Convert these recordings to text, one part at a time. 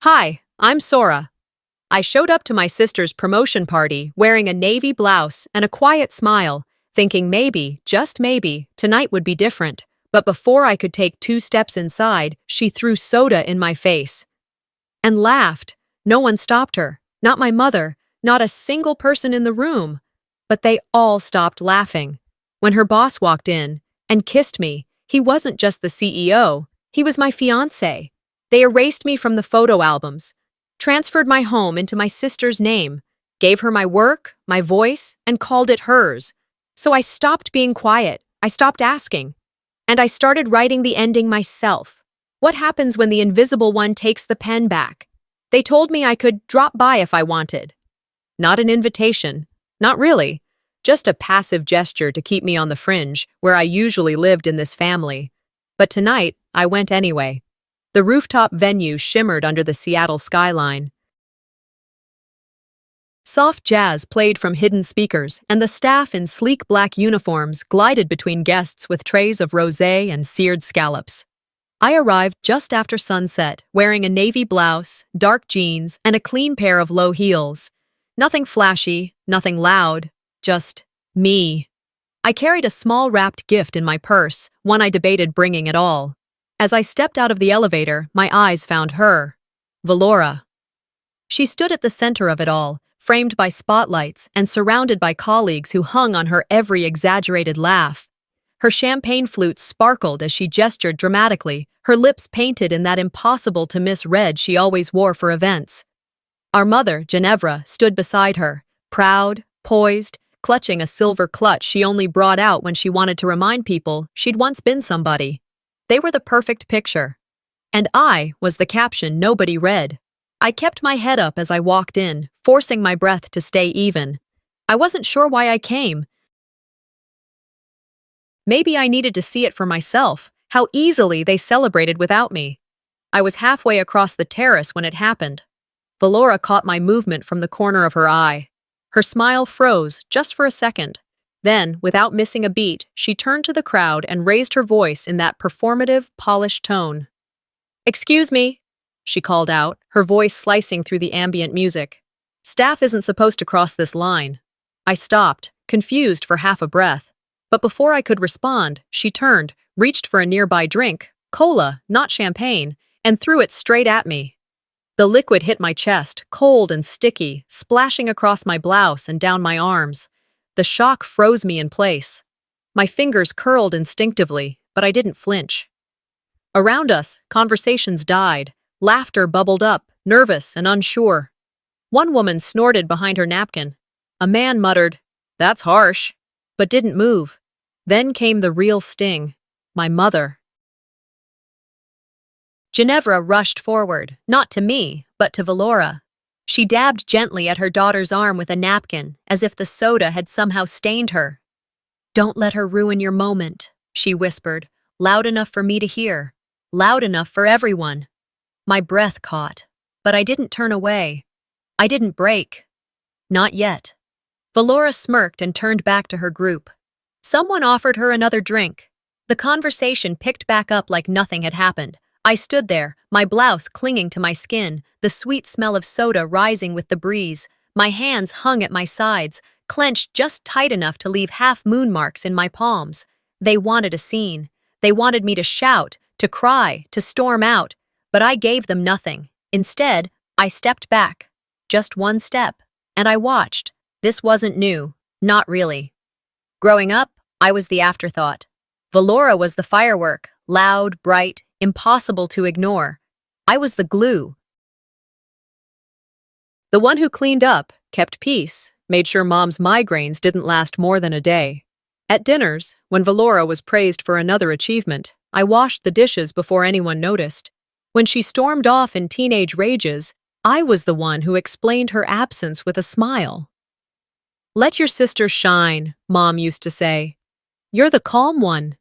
Hi, I'm Sora. I showed up to my sister's promotion party wearing a navy blouse and a quiet smile, thinking maybe, just maybe, tonight would be different. But before I could take 2 steps inside, she threw soda in my face and laughed. No one stopped her, not my mother, not a single person in the room. But they all stopped laughing. When her boss walked in and kissed me, he wasn't just the CEO, he was my fiancé. They erased me from the photo albums, transferred my home into my sister's name, gave her my work, my voice, and called it hers. So I stopped being quiet, I stopped asking, and I started writing the ending myself. What happens when the invisible one takes the pen back? They told me I could drop by if I wanted. Not an invitation, not really, just a passive gesture to keep me on the fringe where I usually lived in this family. But tonight, I went anyway. The rooftop venue shimmered under the Seattle skyline. Soft jazz played from hidden speakers, and the staff in sleek black uniforms glided between guests with trays of rosé and seared scallops. I arrived just after sunset, wearing a navy blouse, dark jeans, and a clean pair of low heels. Nothing flashy, nothing loud, just me. I carried a small wrapped gift in my purse, one I debated bringing at all. As I stepped out of the elevator, my eyes found her, Valora. She stood at the center of it all, framed by spotlights and surrounded by colleagues who hung on her every exaggerated laugh. Her champagne flute sparkled as she gestured dramatically, her lips painted in that impossible-to-miss red she always wore for events. Our mother, Ginevra, stood beside her, proud, poised, clutching a silver clutch she only brought out when she wanted to remind people she'd once been somebody. They were the perfect picture. And I was the caption nobody read. I kept my head up as I walked in, forcing my breath to stay even. I wasn't sure why I came. Maybe I needed to see it for myself, how easily they celebrated without me. I was halfway across the terrace when it happened. Valora caught my movement from the corner of her eye. Her smile froze just for a second. Then, without missing a beat, she turned to the crowd and raised her voice in that performative, polished tone. "Excuse me," she called out, her voice slicing through the ambient music. "Staff isn't supposed to cross this line." I stopped, confused for half a breath. But before I could respond, she turned, reached for a nearby drink, cola, not champagne, and threw it straight at me. The liquid hit my chest, cold and sticky, splashing across my blouse and down my arms. The shock froze me in place. My fingers curled instinctively, but I didn't flinch. Around us, conversations died. Laughter bubbled up, nervous and unsure. One woman snorted behind her napkin. A man muttered, "That's harsh," but didn't move. Then came the real sting. My mother. Ginevra rushed forward, not to me, but to Valora. She dabbed gently at her daughter's arm with a napkin, as if the soda had somehow stained her. "Don't let her ruin your moment," she whispered, loud enough for me to hear, loud enough for everyone. My breath caught, but I didn't turn away. I didn't break. Not yet. Valora smirked and turned back to her group. Someone offered her another drink. The conversation picked back up like nothing had happened. I stood there, my blouse clinging to my skin, the sweet smell of soda rising with the breeze. My hands hung at my sides, clenched just tight enough to leave half-moon marks in my palms. They wanted a scene. They wanted me to shout, to cry, to storm out. But I gave them nothing. Instead, I stepped back. Just one step. And I watched. This wasn't new. Not really. Growing up, I was the afterthought. Valora was the firework, loud, bright, impossible to ignore. I was the glue. The one who cleaned up, kept peace, made sure Mom's migraines didn't last more than a day. At dinners, when Valora was praised for another achievement, I washed the dishes before anyone noticed. When she stormed off in teenage rages, I was the one who explained her absence with a smile. "Let your sister shine," Mom used to say. "You're the calm one."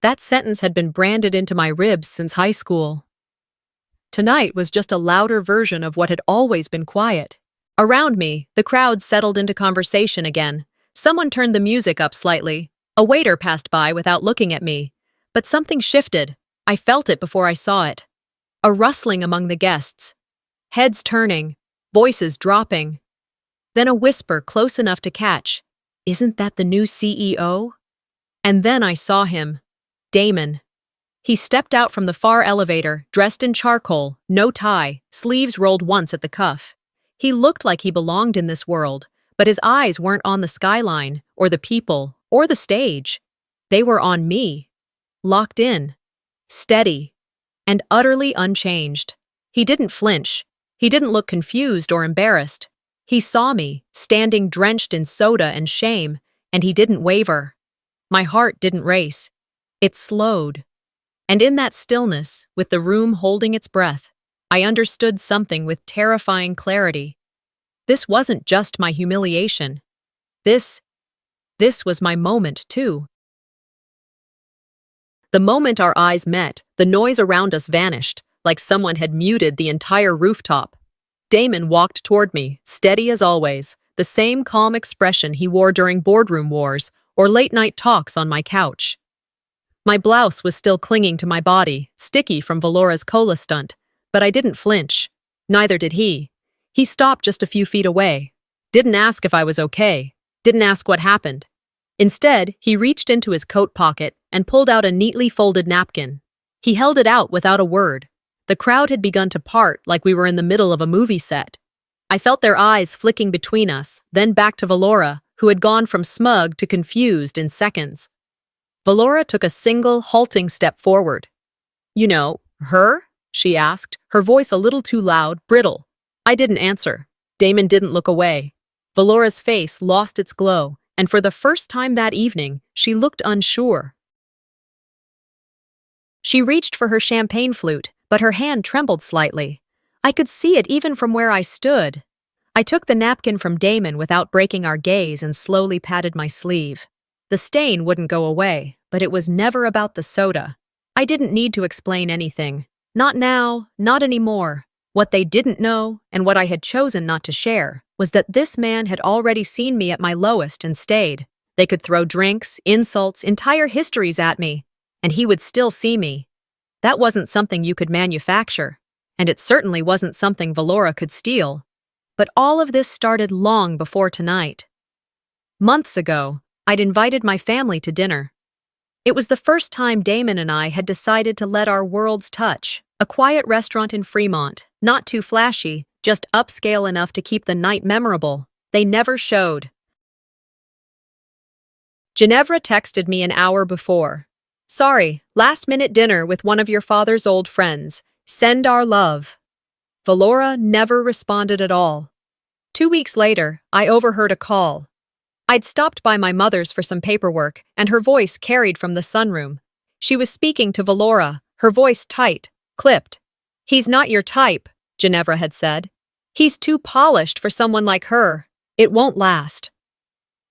That sentence had been branded into my ribs since high school. Tonight was just a louder version of what had always been quiet. Around me, the crowd settled into conversation again. Someone turned the music up slightly. A waiter passed by without looking at me. But something shifted. I felt it before I saw it. A rustling among the guests. heads turning, voices dropping. Then a whisper close enough to catch. Isn't that the new CEO? And then I saw him. Damon. He stepped out from the far elevator, dressed in charcoal, no tie, sleeves rolled once at the cuff. He looked like he belonged in this world, but his eyes weren't on the skyline, or the people, or the stage. They were on me. Locked in. Steady. And utterly unchanged. He didn't flinch. He didn't look confused or embarrassed. He saw me, standing drenched in soda and shame, and he didn't waver. My heart didn't race. It slowed. And in that stillness, with the room holding its breath, I understood something with terrifying clarity. This wasn't just my humiliation. This was my moment, too. The moment our eyes met, the noise around us vanished, like someone had muted the entire rooftop. Damon walked toward me, steady as always, the same calm expression he wore during boardroom wars or late-night talks on my couch. My blouse was still clinging to my body, sticky from Valora's cola stunt, but I didn't flinch. Neither did he. He stopped just a few feet away. Didn't ask if I was okay. Didn't ask what happened. Instead, he reached into his coat pocket and pulled out a neatly folded napkin. He held it out without a word. The crowd had begun to part like we were in the middle of a movie set. I felt their eyes flicking between us, then back to Valora, who had gone from smug to confused in seconds. Valora took a single, halting step forward. You know, her? She asked, her voice a little too loud, brittle. I didn't answer. Damon didn't look away. Valora's face lost its glow, and for the first time that evening, she looked unsure. She reached for her champagne flute, but her hand trembled slightly. I could see it even from where I stood. I took the napkin from Damon without breaking our gaze and slowly patted my sleeve. The stain wouldn't go away, but it was never about the soda. I didn't need to explain anything. Not now, not anymore. What they didn't know, and what I had chosen not to share, was that this man had already seen me at my lowest and stayed. They could throw drinks, insults, entire histories at me, and he would still see me. That wasn't something you could manufacture, and it certainly wasn't something Valora could steal. But all of this started long before tonight. Months ago, I'd invited my family to dinner. It was the first time Damon and I had decided to let our worlds touch. A quiet restaurant in Fremont, not too flashy, just upscale enough to keep the night memorable. They never showed. Ginevra texted me an hour before. Sorry, last-minute dinner with one of your father's old friends. Send our love. Valora never responded at all. 2 weeks later, I overheard a call. I'd stopped by my mother's for some paperwork, and her voice carried from the sunroom. She was speaking to Valora, her voice tight, clipped. He's not your type, Ginevra had said. He's too polished for someone like her. It won't last.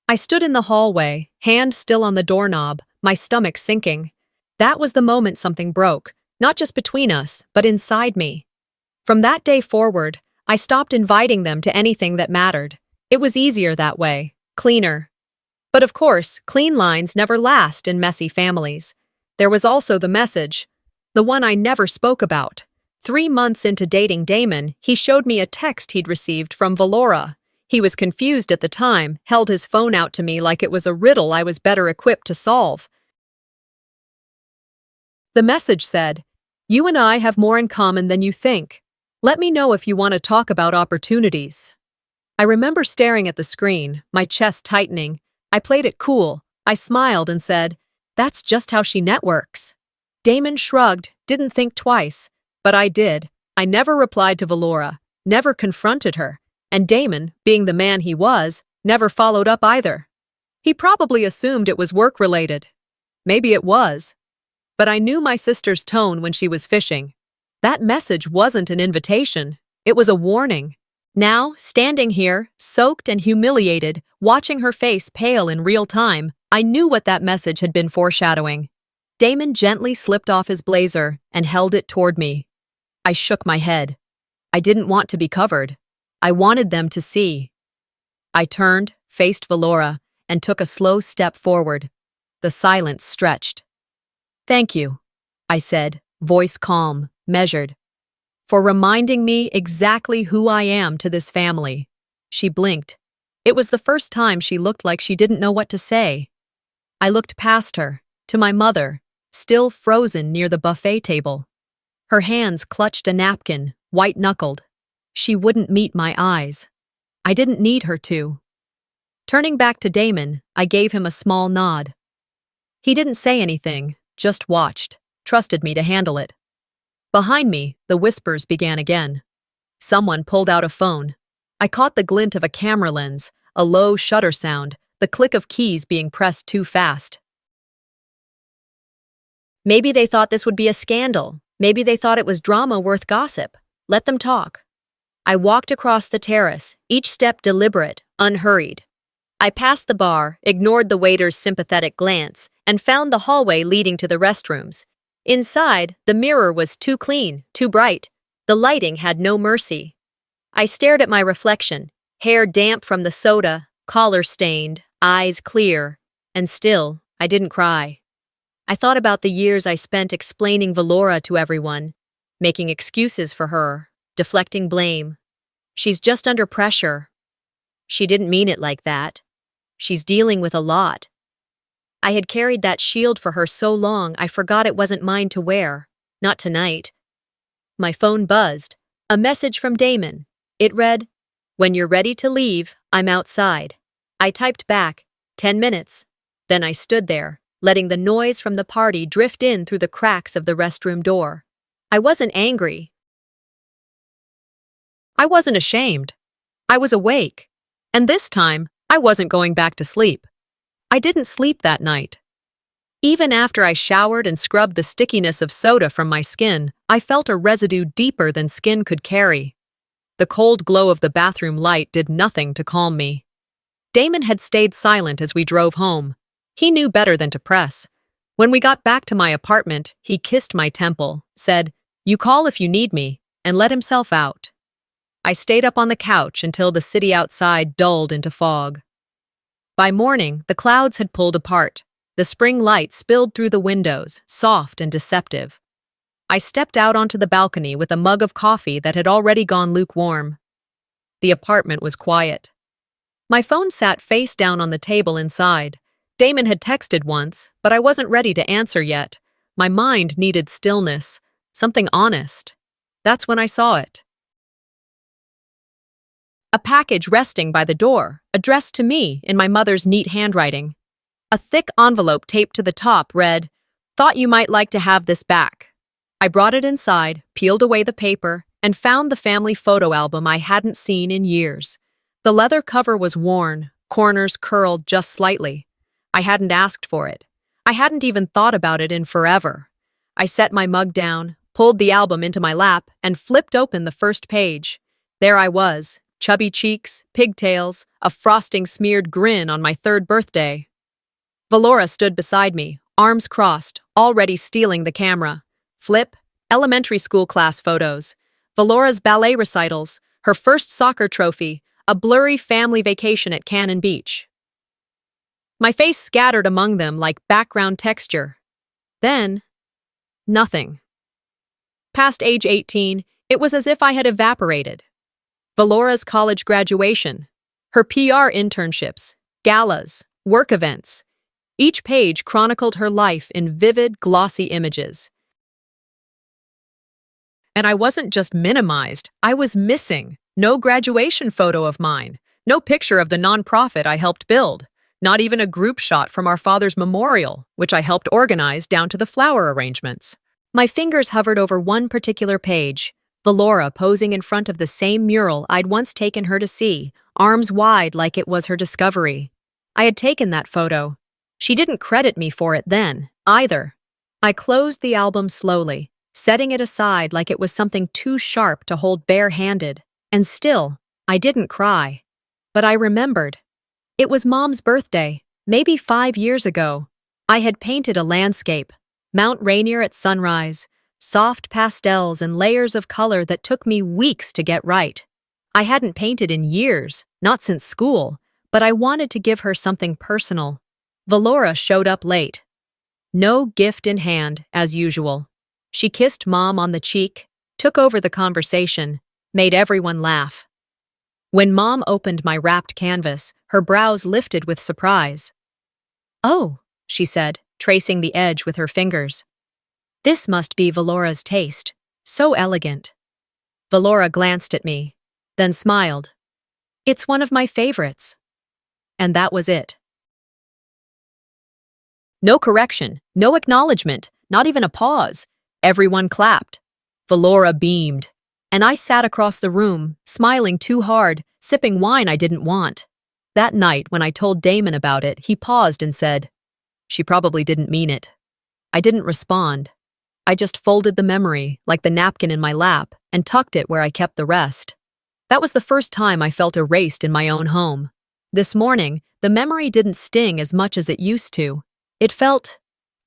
I stood in the hallway, hand still on the doorknob, my stomach sinking. That was the moment something broke, not just between us, but inside me. From that day forward, I stopped inviting them to anything that mattered. It was easier that way, cleaner. But of course, clean lines never last in messy families. There was also the message, the one I never spoke about. 3 months into dating Damon, he showed me a text he'd received from Valora. He was confused at the time, held his phone out to me like it was a riddle I was better equipped to solve. The message said, "You and I have more in common than you think. Let me know if you want to talk about opportunities." I remember staring at the screen, my chest tightening. I played it cool. I smiled and said, "That's just how she networks." Damon shrugged, didn't think twice. But I did. I never replied to Valora, never confronted her, and Damon, being the man he was, never followed up either. He probably assumed it was work-related. Maybe it was. But I knew my sister's tone when she was fishing. That message wasn't an invitation. It was a warning. Now, standing here, soaked and humiliated, watching her face pale in real time, I knew what that message had been foreshadowing. Damon gently slipped off his blazer and held it toward me. I shook my head. I didn't want to be covered. I wanted them to see. I turned, faced Valora, and took a slow step forward. The silence stretched. "Thank you," I said, voice calm, measured. for reminding me exactly who I am to this family. She blinked. It was the first time she looked like she didn't know what to say. I looked past her, to my mother, still frozen near the buffet table. Her hands clutched a napkin, white-knuckled. She wouldn't meet my eyes. I didn't need her to. Turning back to Damon, I gave him a small nod. He didn't say anything, just watched, trusted me to handle it. Behind me, the whispers began again. Someone pulled out a phone. I caught the glint of a camera lens, a low shutter sound, the click of keys being pressed too fast. Maybe they thought this would be a scandal. Maybe they thought it was drama worth gossip. Let them talk. I walked across the terrace, each step deliberate, unhurried. I passed the bar, ignored the waiter's sympathetic glance, and found the hallway leading to the restrooms. Inside, the mirror was too clean, too bright. The lighting had no mercy. I stared at my reflection, hair damp from the soda, collar stained, eyes clear, and still, I didn't cry. I thought about the years I spent explaining Valora to everyone, making excuses for her, deflecting blame. She's just under pressure. She didn't mean it like that. She's dealing with a lot. I had carried that shield for her so long I forgot it wasn't mine to wear. Not tonight. My phone buzzed. A message from Damon. It read, "When you're ready to leave, I'm outside." I typed back, 10 minutes. Then I stood there, letting the noise from the party drift in through the cracks of the restroom door. I wasn't angry. I wasn't ashamed. I was awake. And this time, I wasn't going back to sleep. I didn't sleep that night. Even after I showered and scrubbed the stickiness of soda from my skin, I felt a residue deeper than skin could carry. The cold glow of the bathroom light did nothing to calm me. Damon had stayed silent as we drove home. He knew better than to press. When we got back to my apartment, he kissed my temple, said, "You call if you need me," and let himself out. I stayed up on the couch until the city outside dulled into fog. By morning, the clouds had pulled apart. The spring light spilled through the windows, soft and deceptive. I stepped out onto the balcony with a mug of coffee that had already gone lukewarm. The apartment was quiet. My phone sat face down on the table inside. Damon had texted once, but I wasn't ready to answer yet. My mind needed stillness, something honest. That's when I saw it. A package resting by the door, addressed to me in my mother's neat handwriting. A thick envelope taped to the top read, "Thought you might like to have this back." I brought it inside, peeled away the paper, and found the family photo album I hadn't seen in years. The leather cover was worn, corners curled just slightly. I hadn't asked for it. I hadn't even thought about it in forever. I set my mug down, pulled the album into my lap, and flipped open the first page. There I was, chubby cheeks, pigtails, a frosting-smeared grin on my 3rd birthday. Valora stood beside me, arms crossed, already stealing the camera. Flip, elementary school class photos, Valora's ballet recitals, her first soccer trophy, a blurry family vacation at Cannon Beach. My face scattered among them like background texture. Then, nothing. Past age 18, it was as if I had evaporated. Valora's college graduation, her PR internships, galas, work events. Each page chronicled her life in vivid, glossy images. And I wasn't just minimized, I was missing. No graduation photo of mine, no picture of the nonprofit I helped build, not even a group shot from our father's memorial, which I helped organize down to the flower arrangements. My fingers hovered over one particular page, Valora posing in front of the same mural I'd once taken her to see, arms wide like it was her discovery. I had taken that photo. She didn't credit me for it then, either. I closed the album slowly, setting it aside like it was something too sharp to hold bare-handed. And still, I didn't cry. But I remembered. It was Mom's birthday, maybe 5 years ago. I had painted a landscape, Mount Rainier at sunrise, soft pastels and layers of color that took me weeks to get right. I hadn't painted in years, not since school, but I wanted to give her something personal. Valora showed up late. No gift in hand, as usual. She kissed Mom on the cheek, took over the conversation, made everyone laugh. When Mom opened my wrapped canvas, her brows lifted with surprise. "Oh," she said, tracing the edge with her fingers. "This must be Valora's taste. So elegant." Valora glanced at me, then smiled. "It's one of my favorites." And that was it. No correction, no acknowledgement, not even a pause. Everyone clapped. Valora beamed. And I sat across the room, smiling too hard, sipping wine I didn't want. That night, when I told Damon about it, he paused and said, "She probably didn't mean it." I didn't respond. I just folded the memory, like the napkin in my lap, and tucked it where I kept the rest. That was the first time I felt erased in my own home. This morning, the memory didn't sting as much as it used to. It felt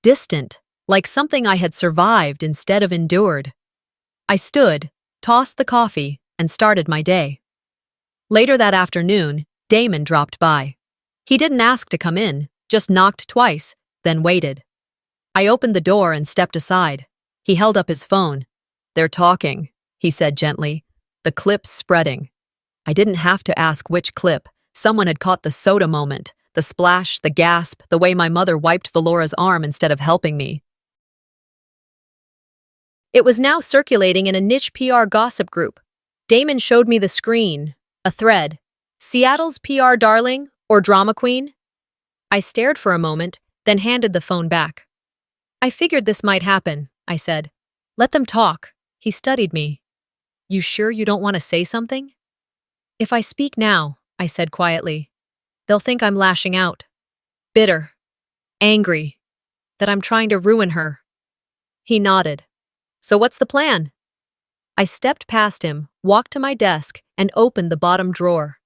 distant, like something I had survived instead of endured. I stood, tossed the coffee, and started my day. Later that afternoon, Damon dropped by. He didn't ask to come in, just knocked twice, then waited. I opened the door and stepped aside. He held up his phone. "They're talking," he said gently. "The clip's spreading." I didn't have to ask which clip. Someone had caught the soda moment, the splash, the gasp, the way my mother wiped Valora's arm instead of helping me. It was now circulating in a niche PR gossip group. Damon showed me the screen, a thread. "Seattle's PR darling or drama queen?" I stared for a moment, then handed the phone back. "I figured this might happen," I said. "Let them talk." He studied me. "You sure you don't want to say something?" "If I speak now," I said quietly, "they'll think I'm lashing out. Bitter. Angry. That I'm trying to ruin her." He nodded. "So what's the plan?" I stepped past him, walked to my desk, and opened the bottom drawer.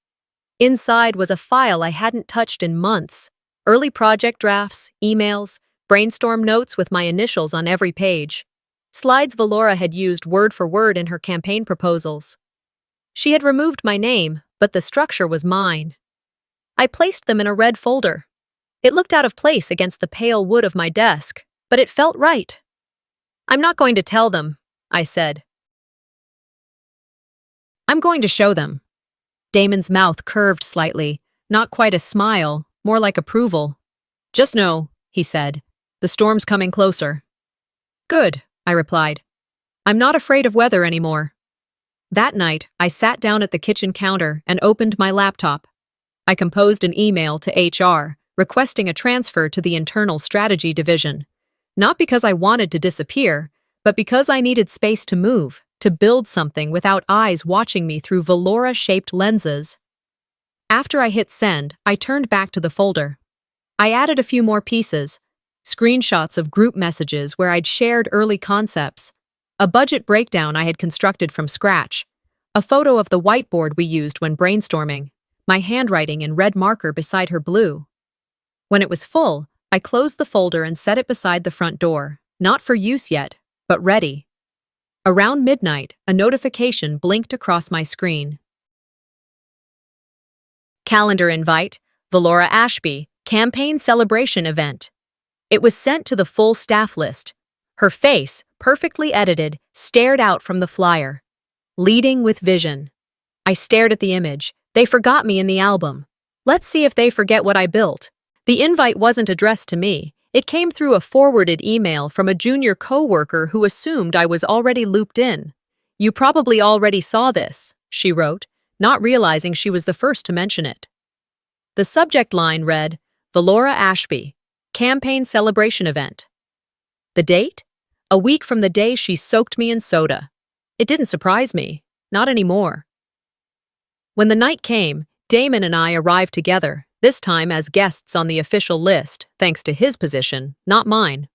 Inside was a file I hadn't touched in months. Early project drafts, emails, brainstorm notes with my initials on every page. Slides Valora had used word for word in her campaign proposals. She had removed my name, but the structure was mine. I placed them in a red folder. It looked out of place against the pale wood of my desk, but it felt right. "I'm not going to tell them," I said. "I'm going to show them." Damon's mouth curved slightly, not quite a smile, more like approval. "Just know," he said, "the storm's coming closer." "Good," I replied. "I'm not afraid of weather anymore." That night, I sat down at the kitchen counter and opened my laptop. I composed an email to HR, requesting a transfer to the Internal Strategy Division. Not because I wanted to disappear, but because I needed space to move, to build something without eyes watching me through Valora-shaped lenses. After I hit send, I turned back to the folder. I added a few more pieces, screenshots of group messages where I'd shared early concepts, a budget breakdown I had constructed from scratch, a photo of the whiteboard we used when brainstorming, my handwriting in red marker beside her blue. When it was full, I closed the folder and set it beside the front door, not for use yet, but ready. Around midnight, a notification blinked across my screen. Calendar invite, Valora Ashby, campaign celebration event. It was sent to the full staff list. Her face, perfectly edited, stared out from the flyer. Leading with vision. I stared at the image. They forgot me in the album. Let's see if they forget what I built. The invite wasn't addressed to me. It came through a forwarded email from a junior co-worker who assumed I was already looped in. "You probably already saw this," she wrote, not realizing she was the first to mention it. The subject line read, "Valora Ashby, campaign celebration event." The date? A week from the day she soaked me in soda. It didn't surprise me, not anymore. When the night came, Damon and I arrived together, this time as guests on the official list, thanks to his position, not mine.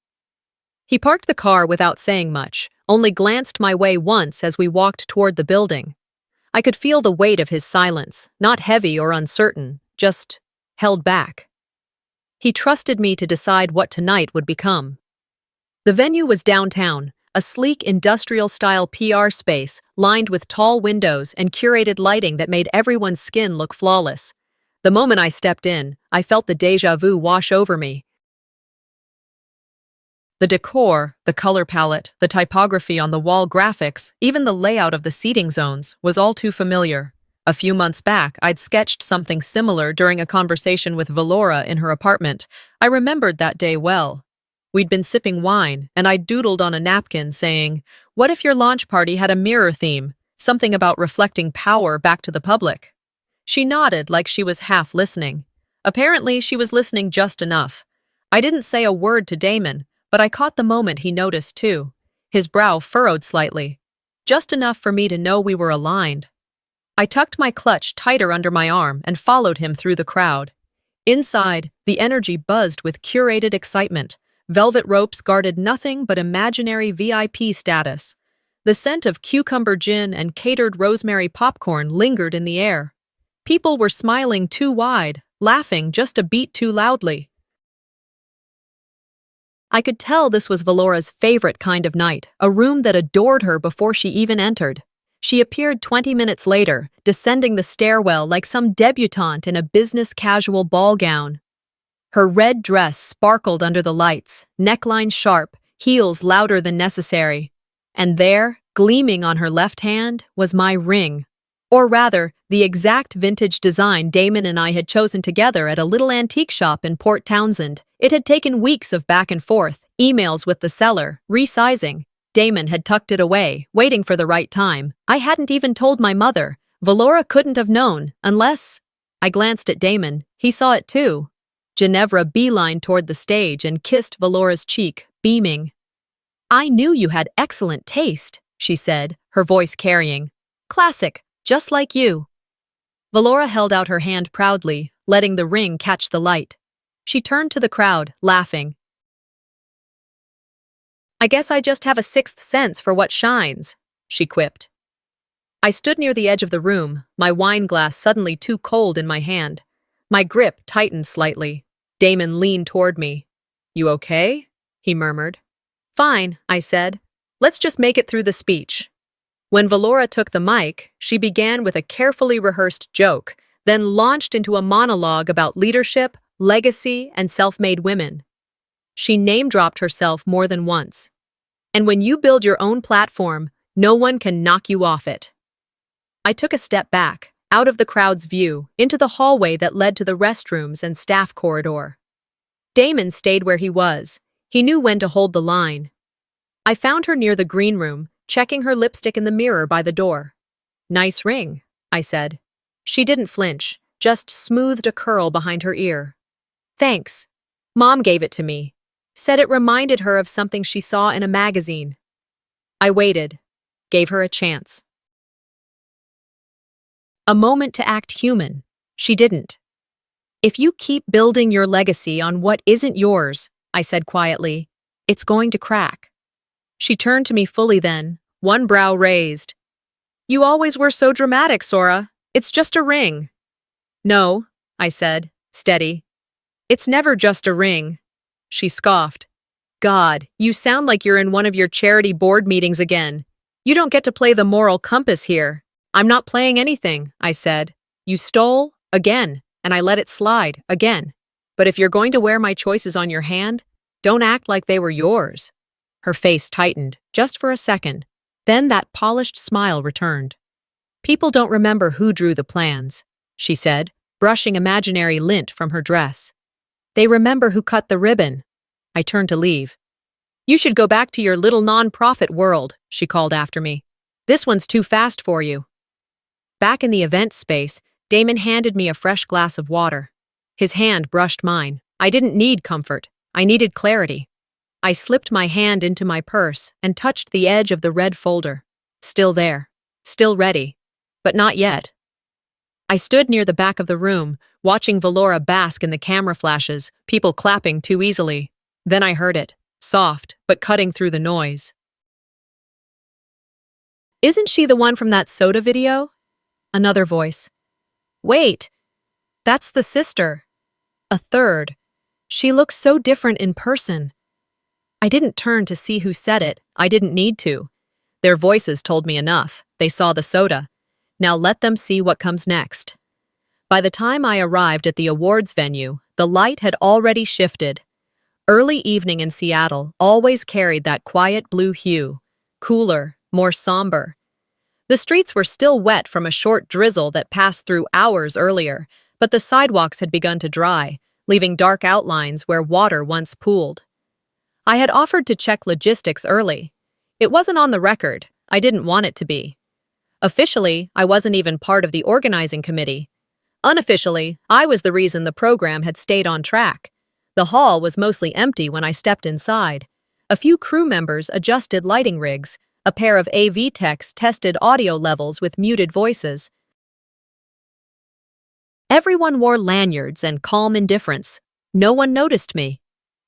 He parked the car without saying much, only glanced my way once as we walked toward the building. I could feel the weight of his silence, not heavy or uncertain, just held back. He trusted me to decide what tonight would become. The venue was downtown, a sleek industrial-style PR space lined with tall windows and curated lighting that made everyone's skin look flawless. The moment I stepped in, I felt the déjà vu wash over me. The decor, the color palette, the typography on the wall graphics, even the layout of the seating zones was all too familiar. A few months back, I'd sketched something similar during a conversation with Valora in her apartment. I remembered that day well. We'd been sipping wine, and I'd doodled on a napkin saying, "What if your launch party had a mirror theme? Something about reflecting power back to the public." She nodded like she was half listening. Apparently, she was listening just enough. I didn't say a word to Damon, but I caught the moment he noticed too. His brow furrowed slightly. Just enough for me to know we were aligned. I tucked my clutch tighter under my arm and followed him through the crowd. Inside, the energy buzzed with curated excitement. Velvet ropes guarded nothing but imaginary VIP status. The scent of cucumber gin and catered rosemary popcorn lingered in the air. People were smiling too wide, laughing just a beat too loudly. I could tell this was Valora's favorite kind of night, a room that adored her before she even entered. She appeared 20 minutes later, descending the stairwell like some debutante in a business-casual ball gown. Her red dress sparkled under the lights, neckline sharp, heels louder than necessary. And there, gleaming on her left hand, was my ring. Or rather, the exact vintage design Damon and I had chosen together at a little antique shop in Port Townsend. It had taken weeks of back and forth, emails with the seller, resizing. Damon had tucked it away, waiting for the right time. I hadn't even told my mother. Valora couldn't have known, unless... I glanced at Damon. He saw it too. Ginevra beelined toward the stage and kissed Valora's cheek, beaming. "I knew you had excellent taste," she said, her voice carrying. "Classic, just like you." Valora held out her hand proudly, letting the ring catch the light. She turned to the crowd, laughing. "I guess I just have a sixth sense for what shines," she quipped. I stood near the edge of the room, my wine glass suddenly too cold in my hand. My grip tightened slightly. Damon leaned toward me. "You okay?" he murmured. "Fine," I said. "Let's just make it through the speech." When Valora took the mic, she began with a carefully rehearsed joke, then launched into a monologue about leadership, legacy, and self-made women. She name-dropped herself more than once. And when you build your own platform, no one can knock you off it. I took a step back, out of the crowd's view, into the hallway that led to the restrooms and staff corridor. Damon stayed where he was. He knew when to hold the line. I found her near the green room, checking her lipstick in the mirror by the door. "Nice ring," I said. She didn't flinch, just smoothed a curl behind her ear. "Thanks. Mom gave it to me. Said it reminded her of something she saw in a magazine." I waited, gave her a chance. A moment to act human. She didn't. "If you keep building your legacy on what isn't yours," I said quietly, "it's going to crack." She turned to me fully then, one brow raised. "You always were so dramatic, Sora. It's just a ring." "No," I said, steady. "It's never just a ring." She scoffed. "God, you sound like you're in one of your charity board meetings again. You don't get to play the moral compass here." "I'm not playing anything," I said. "You stole, again, and I let it slide, again. But if you're going to wear my choices on your hand, don't act like they were yours." Her face tightened, just for a second. Then that polished smile returned. "People don't remember who drew the plans," she said, brushing imaginary lint from her dress. "They remember who cut the ribbon." I turned to leave. "You should go back to your little non-profit world," she called after me. "This one's too fast for you." Back in the event space, Damon handed me a fresh glass of water. His hand brushed mine. I didn't need comfort. I needed clarity. I slipped my hand into my purse and touched the edge of the red folder. Still there. Still ready. But not yet. I stood near the back of the room, watching Valora bask in the camera flashes, people clapping too easily. Then I heard it, soft, but cutting through the noise. "Isn't she the one from that soda video?" Another voice. "Wait, that's the sister." A third. "She looks so different in person." I didn't turn to see who said it. I didn't need to. Their voices told me enough. They saw the soda. Now let them see what comes next. By the time I arrived at the awards venue, the light had already shifted. Early evening in Seattle always carried that quiet blue hue, cooler, more somber. The streets were still wet from a short drizzle that passed through hours earlier, but the sidewalks had begun to dry, leaving dark outlines where water once pooled. I had offered to check logistics early. It wasn't on the record. I didn't want it to be. Officially, I wasn't even part of the organizing committee. Unofficially, I was the reason the program had stayed on track. The hall was mostly empty when I stepped inside. A few crew members adjusted lighting rigs. A pair of AV techs tested audio levels with muted voices. Everyone wore lanyards and calm indifference. No one noticed me.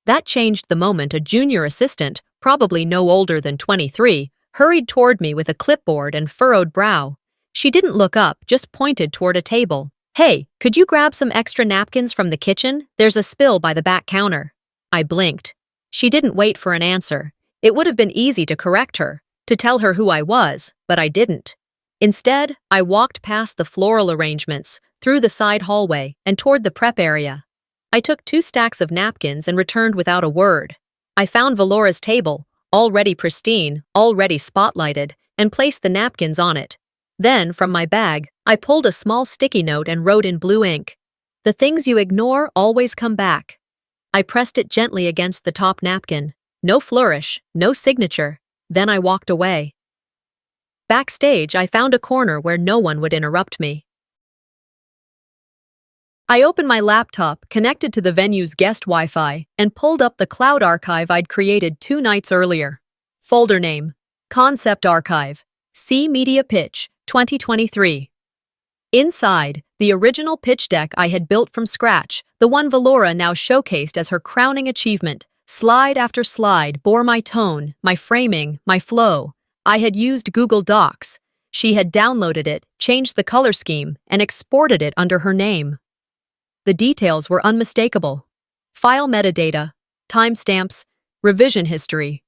That changed the moment a junior assistant, probably no older than 23, hurried toward me with a clipboard and furrowed brow. She didn't look up, just pointed toward a table. "Hey, could you grab some extra napkins from the kitchen? There's a spill by the back counter." I blinked. She didn't wait for an answer. It would have been easy to correct her, to tell her who I was, but I didn't. Instead, I walked past the floral arrangements, through the side hallway, and toward the prep area. I took 2 stacks of napkins and returned without a word. I found Valora's table, already pristine, already spotlighted, and placed the napkins on it. Then, from my bag, I pulled a small sticky note and wrote in blue ink, "The things you ignore always come back." I pressed it gently against the top napkin. No flourish, no signature. Then I walked away. Backstage, I found a corner where no one would interrupt me. I opened my laptop, connected to the venue's guest Wi-Fi, and pulled up the cloud archive I'd created 2 nights earlier. Folder name: Concept Archive, C Media Pitch, 2023. Inside, the original pitch deck I had built from scratch, the one Valora now showcased as her crowning achievement. Slide after slide bore my tone, my framing, my flow. I had used Google Docs. She had downloaded it, changed the color scheme, and exported it under her name. The details were unmistakable. File metadata, timestamps, revision history.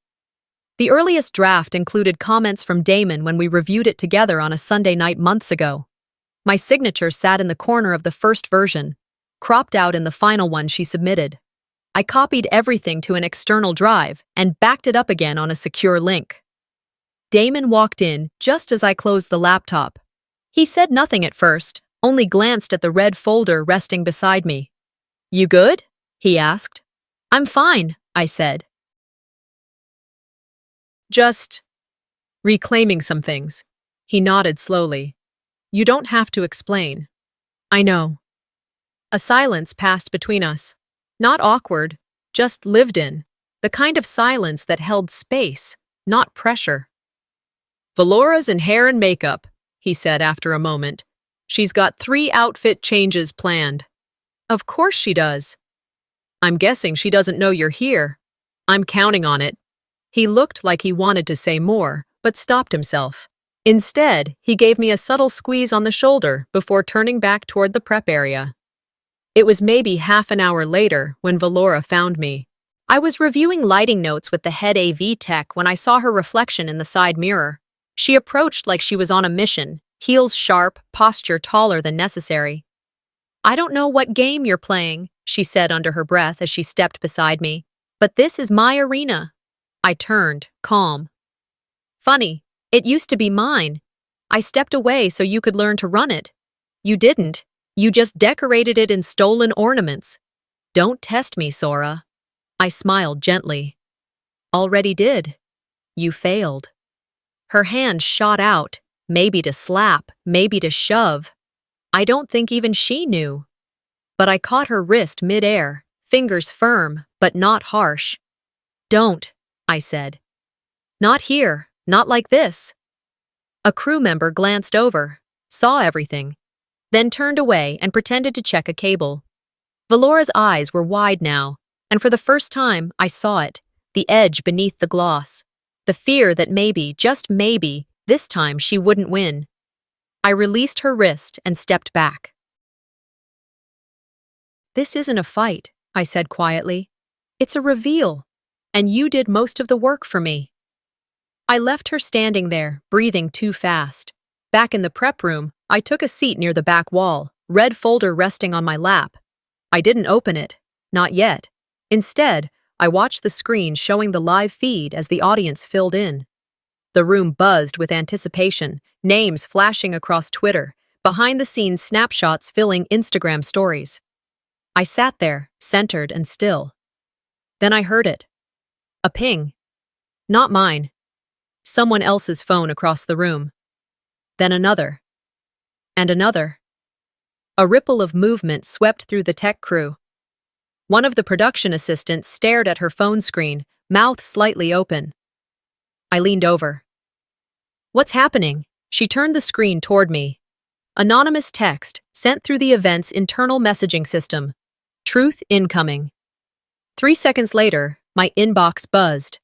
The earliest draft included comments from Damon when we reviewed it together on a Sunday night months ago. My signature sat in the corner of the first version, cropped out in the final one she submitted. I copied everything to an external drive and backed it up again on a secure link. Damon walked in just as I closed the laptop. He said nothing at first, only glanced at the red folder resting beside me. "You good?" he asked. "I'm fine," I said. "Just reclaiming some things." He nodded slowly. "You don't have to explain." "I know." A silence passed between us. Not awkward, just lived in. The kind of silence that held space, not pressure. "Valora's in hair and makeup," he said after a moment. "She's got 3 outfit changes planned." "Of course she does." "I'm guessing she doesn't know you're here." "I'm counting on it." He looked like he wanted to say more, but stopped himself. Instead, he gave me a subtle squeeze on the shoulder before turning back toward the prep area. It was maybe half an hour later when Valora found me. I was reviewing lighting notes with the head AV tech when I saw her reflection in the side mirror. She approached like she was on a mission, heels sharp, posture taller than necessary. "I don't know what game you're playing," she said under her breath as she stepped beside me, "but this is my arena." I turned, calm. "Funny, it used to be mine. I stepped away so you could learn to run it. You didn't. You just decorated it in stolen ornaments. Don't test me, Sora." I smiled gently. "Already did. You failed." Her hand shot out, maybe to slap, maybe to shove. I don't think even she knew. But I caught her wrist mid-air, fingers firm, but not harsh. "Don't," I said. "Not here, not like this." A crew member glanced over, saw everything, then turned away and pretended to check a cable. Valora's eyes were wide now, and for the first time I saw it, the edge beneath the gloss, the fear that maybe, just maybe, this time she wouldn't win. I released her wrist and stepped back. "This isn't a fight," I said quietly. "It's a reveal, and you did most of the work for me." I left her standing there, breathing too fast. Back in the prep room, I took a seat near the back wall, red folder resting on my lap. I didn't open it, not yet. Instead, I watched the screen showing the live feed as the audience filled in. The room buzzed with anticipation, names flashing across Twitter, behind-the-scenes snapshots filling Instagram stories. I sat there, centered and still. Then I heard it. A ping. Not mine. Someone else's phone across the room. Then another. And another. A ripple of movement swept through the tech crew. One of the production assistants stared at her phone screen, mouth slightly open. I leaned over. "What's happening?" She turned the screen toward me. Anonymous text sent through the event's internal messaging system. Truth incoming. 3 seconds later, my inbox buzzed.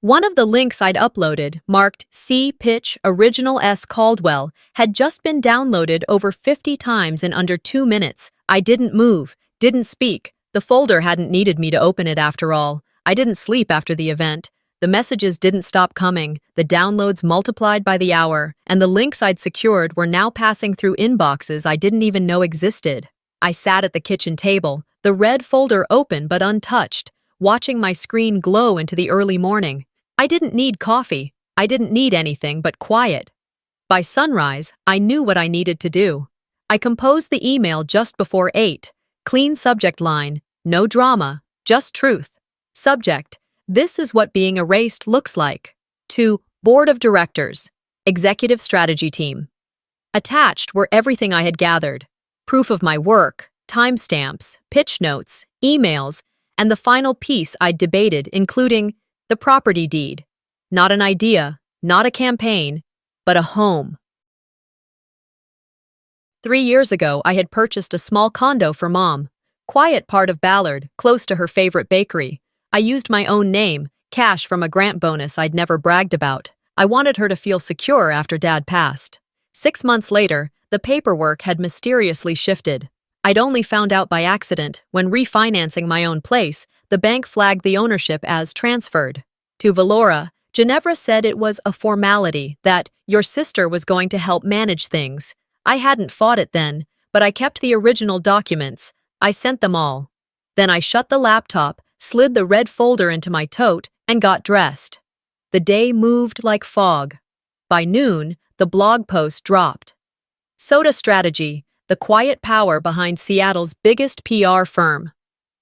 One of the links I'd uploaded, marked C. Pitch Original S. Caldwell, had just been downloaded over 50 times in under 2 minutes. I didn't move, didn't speak. The folder hadn't needed me to open it after all. I didn't sleep after the event. The messages didn't stop coming, the downloads multiplied by the hour, and the links I'd secured were now passing through inboxes I didn't even know existed. I sat at the kitchen table, the red folder open but untouched, watching my screen glow into the early morning. I didn't need coffee. I didn't need anything but quiet. By sunrise, I knew what I needed to do. I composed the email just before 8. Clean subject line, no drama, just truth. Subject: this is what being erased looks like. To Board of Directors, Executive Strategy Team. Attached were everything I had gathered. Proof of my work, timestamps, pitch notes, emails, and the final piece I'd debated, including the property deed. Not an idea, not a campaign, but a home. 3 years ago, I had purchased a small condo for Mom. Quiet part of Ballard, close to her favorite bakery. I used my own name, cash from a grant bonus I'd never bragged about. I wanted her to feel secure after Dad passed. 6 months later, the paperwork had mysteriously shifted. I'd only found out by accident when refinancing my own place, the bank flagged the ownership as transferred. To Valora, Ginevra said it was a formality, that your sister was going to help manage things. I hadn't fought it then, but I kept the original documents. I sent them all. Then I shut the laptop, slid the red folder into my tote, and got dressed. The day moved like fog. By noon, the blog post dropped. Soda Strategy, the quiet power behind Seattle's biggest PR firm.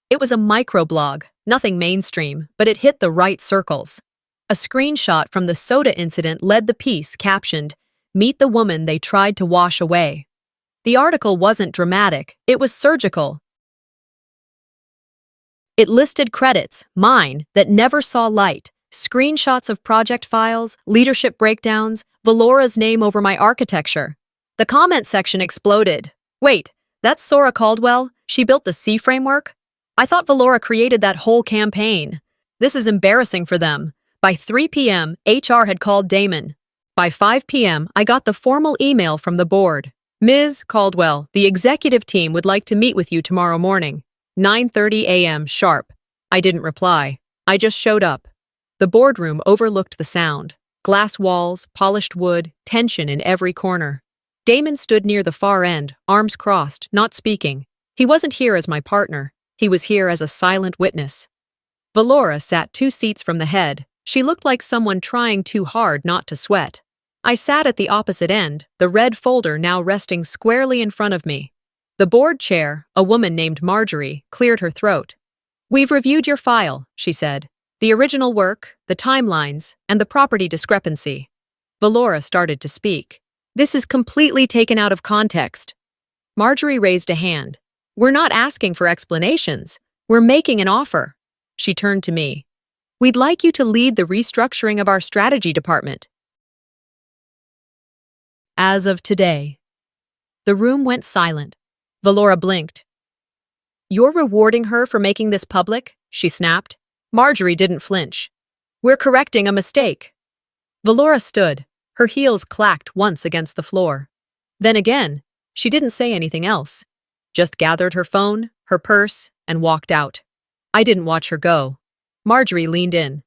It was a microblog, nothing mainstream, but it hit the right circles. A screenshot from the soda incident led the piece captioned, "Meet the woman they tried to wash away." The article wasn't dramatic, it was surgical. It listed credits, mine, that never saw light, screenshots of project files, leadership breakdowns, Valora's name over my architecture. The comment section exploded. "Wait, that's Sora Caldwell? She built the C framework? I thought Valora created that whole campaign. This is embarrassing for them." By 3 p.m., HR had called Damon. By 5 p.m., I got the formal email from the board. "Ms. Caldwell, the executive team would like to meet with you tomorrow morning. 9:30 a.m. sharp." I didn't reply. I just showed up. The boardroom overlooked the sound. Glass walls, polished wood, tension in every corner. Damon stood near the far end, arms crossed, not speaking. He wasn't here as my partner. He was here as a silent witness. Valora sat 2 seats from the head. She looked like someone trying too hard not to sweat. I sat at the opposite end, the red folder now resting squarely in front of me. The board chair, a woman named Marjorie, cleared her throat. "We've reviewed your file," she said. "The original work, the timelines, and the property discrepancy." Valora started to speak. "This is completely taken out of context." Marjorie raised a hand. "We're not asking for explanations. We're making an offer." She turned to me. "We'd like you to lead the restructuring of our strategy department." As of today. The room went silent. Valora blinked. "You're rewarding her for making this public?" she snapped. Marjorie didn't flinch. "We're correcting a mistake." Valora stood. Her heels clacked once against the floor. Then again, she didn't say anything else. Just gathered her phone, her purse, and walked out. I didn't watch her go. Marjorie leaned in.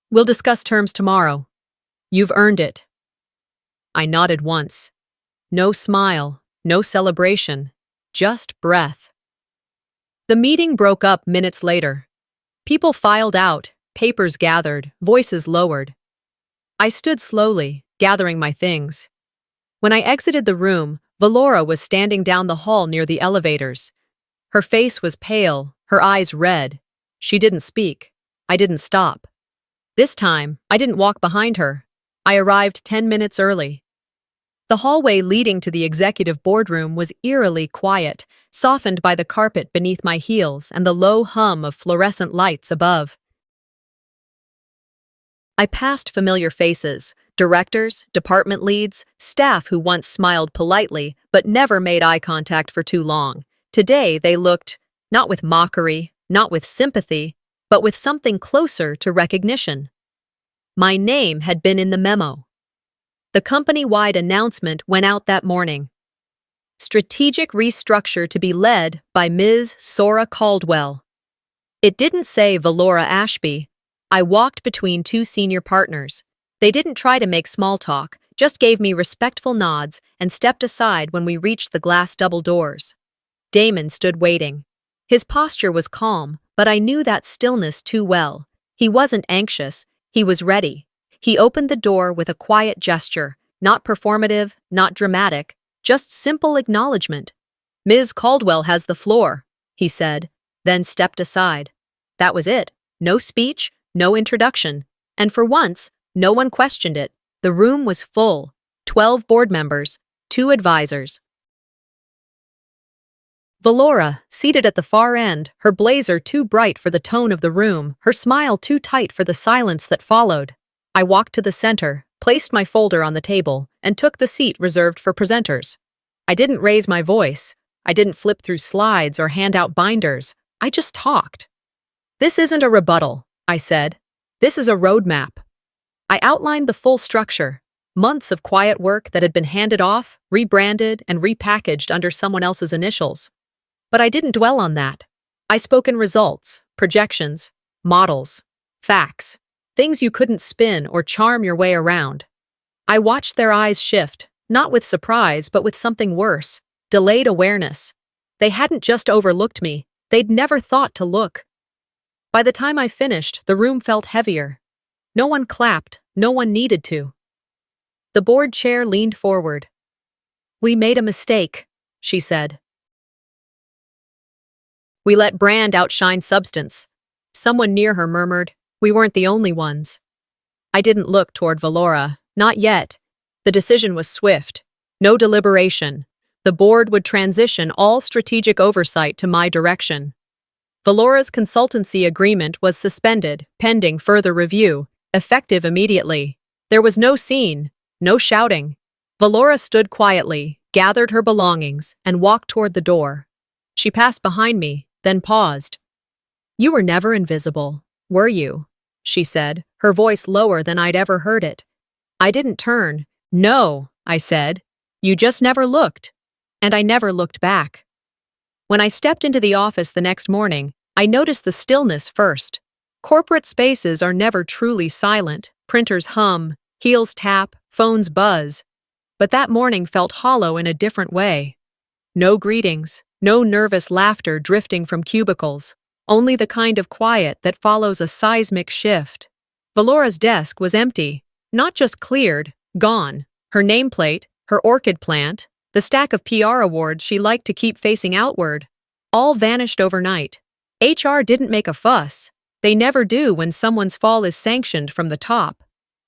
"We'll discuss terms tomorrow. You've earned it." I nodded once. No smile, no celebration, just breath. The meeting broke up minutes later. People filed out, papers gathered, voices lowered. I stood slowly, gathering my things. When I exited the room, Valora was standing down the hall near the elevators. Her face was pale, her eyes red. She didn't speak. I didn't stop. This time, I didn't walk behind her. I arrived 10 minutes early. The hallway leading to the executive boardroom was eerily quiet, softened by the carpet beneath my heels and the low hum of fluorescent lights above. I passed familiar faces, directors, department leads, staff who once smiled politely but never made eye contact for too long. Today they looked, not with mockery, not with sympathy, but with something closer to recognition. My name had been in the memo. The company-wide announcement went out that morning. Strategic restructure to be led by Ms. Sora Caldwell. It didn't say Valora Ashby. I walked between two senior partners. They didn't try to make small talk, just gave me respectful nods and stepped aside when we reached the glass double doors. Damon stood waiting. His posture was calm, but I knew that stillness too well. He wasn't anxious, he was ready. He opened the door with a quiet gesture, not performative, not dramatic, just simple acknowledgement. "Ms. Caldwell has the floor," he said, then stepped aside. That was it. No speech, no introduction. And for once, no one questioned it. The room was full. 12 board members, 2 advisors. Valora, seated at the far end, her blazer too bright for the tone of the room, her smile too tight for the silence that followed. I walked to the center, placed my folder on the table, and took the seat reserved for presenters. I didn't raise my voice. I didn't flip through slides or hand out binders. I just talked. "This isn't a rebuttal," I said. "This is a roadmap." I outlined the full structure, months of quiet work that had been handed off, rebranded, and repackaged under someone else's initials. But I didn't dwell on that. I spoke in results, projections, models, facts. Things you couldn't spin or charm your way around. I watched their eyes shift, not with surprise, but with something worse, delayed awareness. They hadn't just overlooked me, they'd never thought to look. By the time I finished, the room felt heavier. No one clapped, no one needed to. The board chair leaned forward. "We made a mistake," she said. "We let brand outshine substance." Someone near her murmured, "We weren't the only ones." I didn't look toward Valora, not yet. The decision was swift. No deliberation. The board would transition all strategic oversight to my direction. Valora's consultancy agreement was suspended, pending further review, effective immediately. There was no scene, no shouting. Valora stood quietly, gathered her belongings, and walked toward the door. She passed behind me, then paused. "You were never invisible, were you?" she said, her voice lower than I'd ever heard it. I didn't turn. "No," I said. "You just never looked." And I never looked back. When I stepped into the office the next morning, I noticed the stillness first. Corporate spaces are never truly silent. Printers hum, heels tap, phones buzz. But that morning felt hollow in a different way. No greetings, no nervous laughter drifting from cubicles, only the kind of quiet that follows a seismic shift. Valora's desk was empty, not just cleared, gone. Her nameplate, her orchid plant, the stack of PR awards she liked to keep facing outward, all vanished overnight. HR didn't make a fuss. They never do when someone's fall is sanctioned from the top.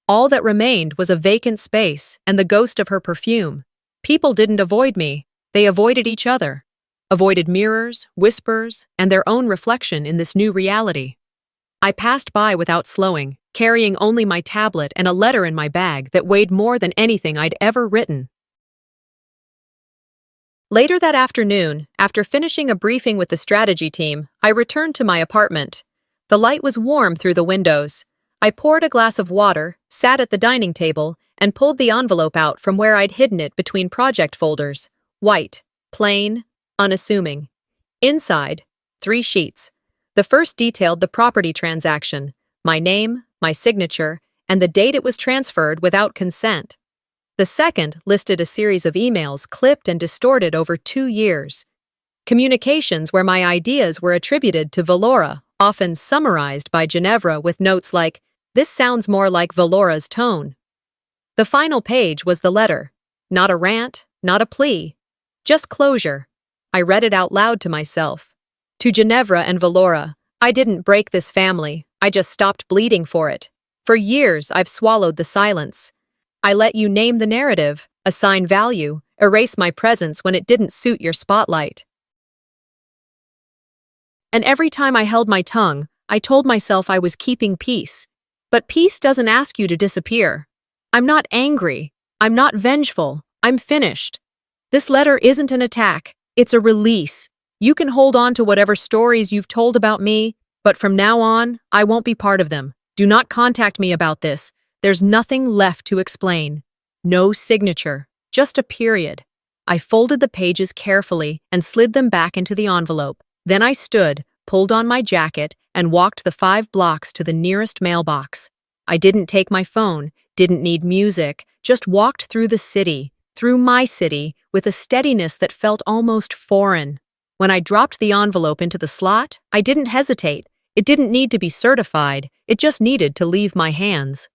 All that remained was a vacant space and the ghost of her perfume. People didn't avoid me. They avoided each other. Avoided mirrors, whispers, and their own reflection in this new reality. I passed by without slowing, carrying only my tablet and a letter in my bag that weighed more than anything I'd ever written. Later that afternoon, after finishing a briefing with the strategy team, I returned to my apartment. The light was warm through the windows. I poured a glass of water, sat at the dining table, and pulled the envelope out from where I'd hidden it between project folders. White, plain, unassuming. Inside, 3 sheets. The first detailed the property transaction, my name, my signature, and the date it was transferred without consent. The second listed a series of emails clipped and distorted over 2 years. Communications where my ideas were attributed to Valora, often summarized by Ginevra with notes like, "This sounds more like Valora's tone." The final page was the letter. Not a rant, not a plea. Just closure. I read it out loud to myself. To Ginevra and Valora, I didn't break this family, I just stopped bleeding for it. For years, I've swallowed the silence. I let you name the narrative, assign value, erase my presence when it didn't suit your spotlight. And every time I held my tongue, I told myself I was keeping peace. But peace doesn't ask you to disappear. I'm not angry. I'm not vengeful. I'm finished. This letter isn't an attack. It's a release. You can hold on to whatever stories you've told about me, but from now on, I won't be part of them. Do not contact me about this. There's nothing left to explain. No signature, just a period. I folded the pages carefully and slid them back into the envelope. Then I stood, pulled on my jacket, and walked the 5 blocks to the nearest mailbox. I didn't take my phone, didn't need music, just walked through the city, through my city, with a steadiness that felt almost foreign. When I dropped the envelope into the slot, I didn't hesitate. It didn't need to be certified, it just needed to leave my hands.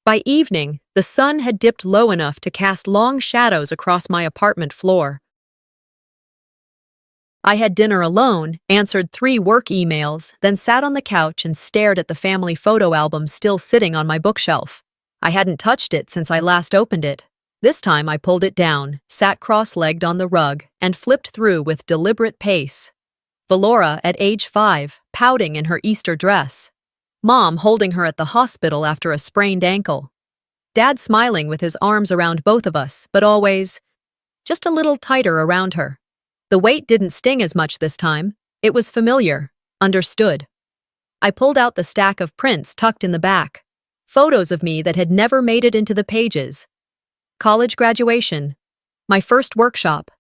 By evening, the sun had dipped low enough to cast long shadows across my apartment floor. I had dinner alone, answered 3 work emails, then sat on the couch and stared at the family photo album still sitting on my bookshelf. I hadn't touched it since I last opened it. This time I pulled it down, sat cross-legged on the rug, and flipped through with deliberate pace. Valora at age 5, pouting in her Easter dress. Mom holding her at the hospital after a sprained ankle. Dad smiling with his arms around both of us, but always just a little tighter around her. The weight didn't sting as much this time. It was familiar, understood. I pulled out the stack of prints tucked in the back. Photos of me that had never made it into the pages. College graduation. My first workshop.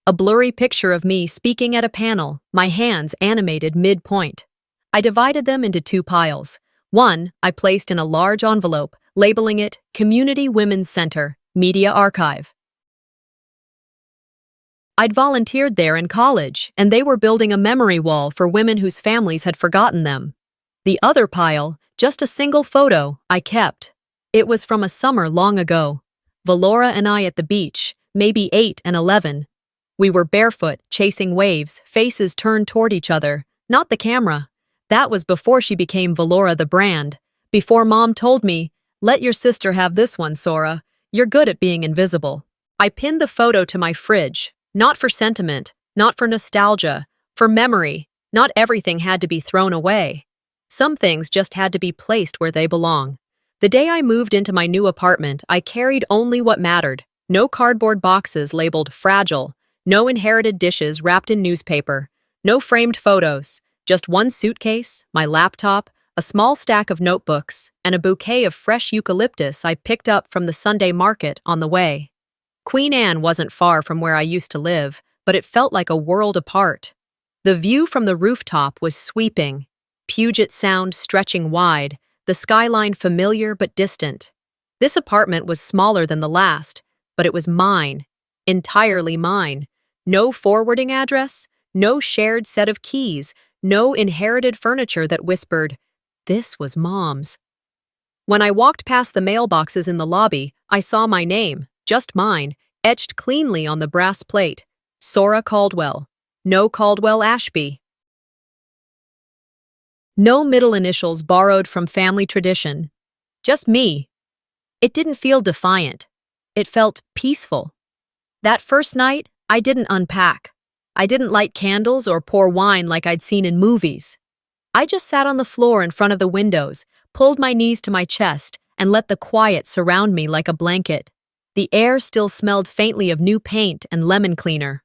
A blurry picture of me speaking at a panel, my hands animated mid-point. I divided them into 2 piles. One, I placed in a large envelope, labeling it Community Women's Center, Media Archive. I'd volunteered there in college, and they were building a memory wall for women whose families had forgotten them. The other pile, just a single photo, I kept. It was from a summer long ago. Valora and I at the beach, maybe 8 and 11. We were barefoot, chasing waves, faces turned toward each other, not the camera. That was before she became Valora the brand. Before Mom told me, "Let your sister have this one, Sora. You're good at being invisible." I pinned the photo to my fridge, not for sentiment, not for nostalgia, for memory. Not everything had to be thrown away. Some things just had to be placed where they belong. The day I moved into my new apartment, I carried only what mattered. No cardboard boxes labeled fragile, no inherited dishes wrapped in newspaper, no framed photos, just one suitcase, my laptop, a small stack of notebooks, and a bouquet of fresh eucalyptus I picked up from the Sunday market on the way. Queen Anne wasn't far from where I used to live, but it felt like a world apart. The view from the rooftop was sweeping, Puget Sound stretching wide, the skyline familiar but distant. This apartment was smaller than the last, but it was mine, entirely mine. No forwarding address, no shared set of keys, no inherited furniture that whispered, "This was Mom's." When I walked past the mailboxes in the lobby, I saw my name, just mine, etched cleanly on the brass plate. Sora Caldwell. No Caldwell Ashby. No middle initials borrowed from family tradition. Just me. It didn't feel defiant. It felt peaceful. That first night, I didn't unpack. I didn't light candles or pour wine like I'd seen in movies. I just sat on the floor in front of the windows, pulled my knees to my chest, and let the quiet surround me like a blanket. The air still smelled faintly of new paint and lemon cleaner.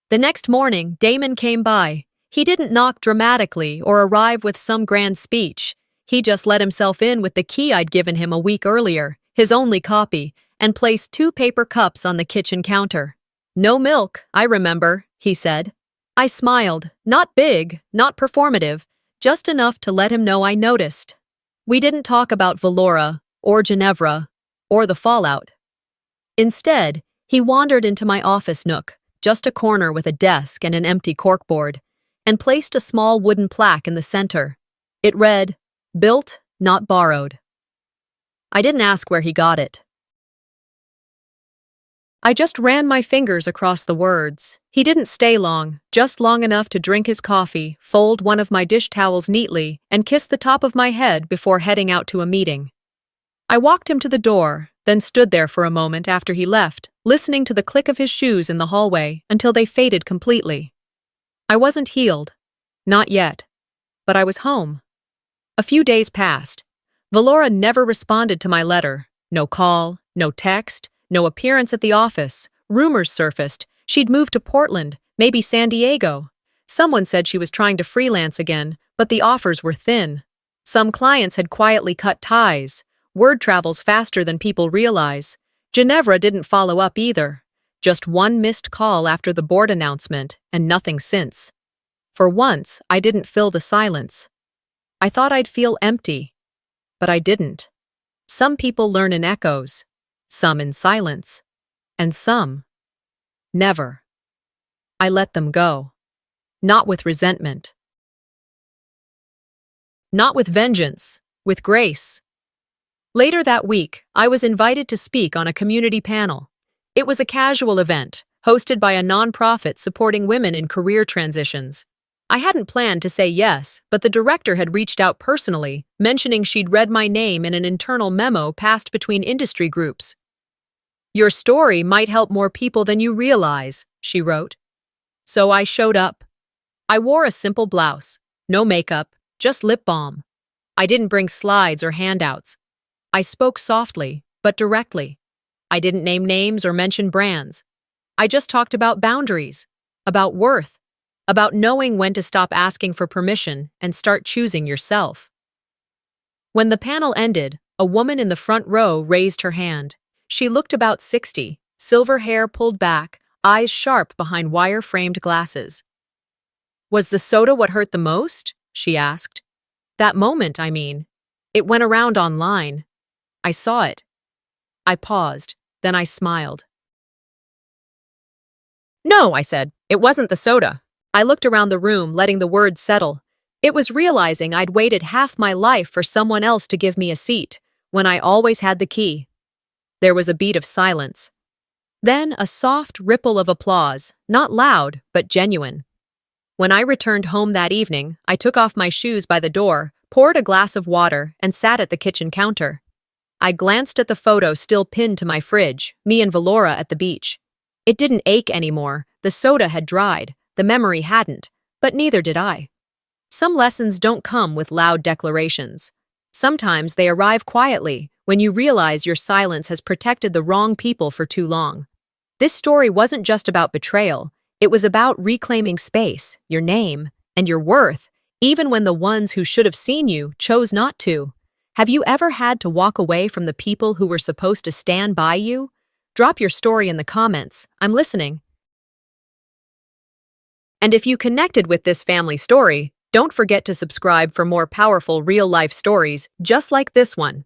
The next morning, Damon came by. He didn't knock dramatically or arrive with some grand speech. He just let himself in with the key I'd given him a week earlier, his only copy, and placed 2 paper cups on the kitchen counter. "No milk, I remember," he said. I smiled, not big, not performative, just enough to let him know I noticed. We didn't talk about Valora, or Ginevra, or the fallout. Instead, he wandered into my office nook, just a corner with a desk and an empty corkboard, and placed a small wooden plaque in the center. It read, "Built, not borrowed." I didn't ask where he got it. I just ran my fingers across the words. He didn't stay long, just long enough to drink his coffee, fold one of my dish towels neatly, and kiss the top of my head before heading out to a meeting. I walked him to the door, then stood there for a moment after he left, listening to the click of his shoes in the hallway until they faded completely. I wasn't healed. Not yet. But I was home. A few days passed. Valora never responded to my letter. No call, no text, no appearance at the office. Rumors surfaced. She'd moved to Portland, maybe San Diego. Someone said she was trying to freelance again, but the offers were thin. Some clients had quietly cut ties. Word travels faster than people realize. Ginevra didn't follow up either. Just one missed call after the board announcement, and nothing since. For once, I didn't fill the silence. I thought I'd feel empty, but I didn't. Some people learn in echoes, some in silence, and some never. I let them go. Not with resentment. Not with vengeance, with grace. Later that week, I was invited to speak on a community panel. It was a casual event, hosted by a nonprofit supporting women in career transitions. I hadn't planned to say yes, but the director had reached out personally, mentioning she'd read my name in an internal memo passed between industry groups. "Your story might help more people than you realize," she wrote. So I showed up. I wore a simple blouse, no makeup, just lip balm. I didn't bring slides or handouts. I spoke softly, but directly. I didn't name names or mention brands. I just talked about boundaries, about worth, about knowing when to stop asking for permission and start choosing yourself. When the panel ended, a woman in the front row raised her hand. She looked about 60, silver hair pulled back, eyes sharp behind wire-framed glasses. "Was the soda what hurt the most?" she asked. "That moment, I mean. It went around online. I saw it." I paused, then I smiled. "No," I said. "It wasn't the soda." I looked around the room, letting the words settle. It was realizing I'd waited half my life for someone else to give me a seat, when I always had the key. There was a beat of silence. Then a soft ripple of applause, not loud, but genuine. When I returned home that evening, I took off my shoes by the door, poured a glass of water, and sat at the kitchen counter. I glanced at the photo still pinned to my fridge, me and Valora at the beach. It didn't ache anymore. The soda had dried. The memory hadn't, but neither did I. Some lessons don't come with loud declarations. Sometimes they arrive quietly, when you realize your silence has protected the wrong people for too long. This story wasn't just about betrayal. It was about reclaiming space, your name, and your worth, even when the ones who should have seen you chose not to. Have you ever had to walk away from the people who were supposed to stand by you? Drop your story in the comments. I'm listening. And if you connected with this family story, don't forget to subscribe for more powerful real-life stories just like this one.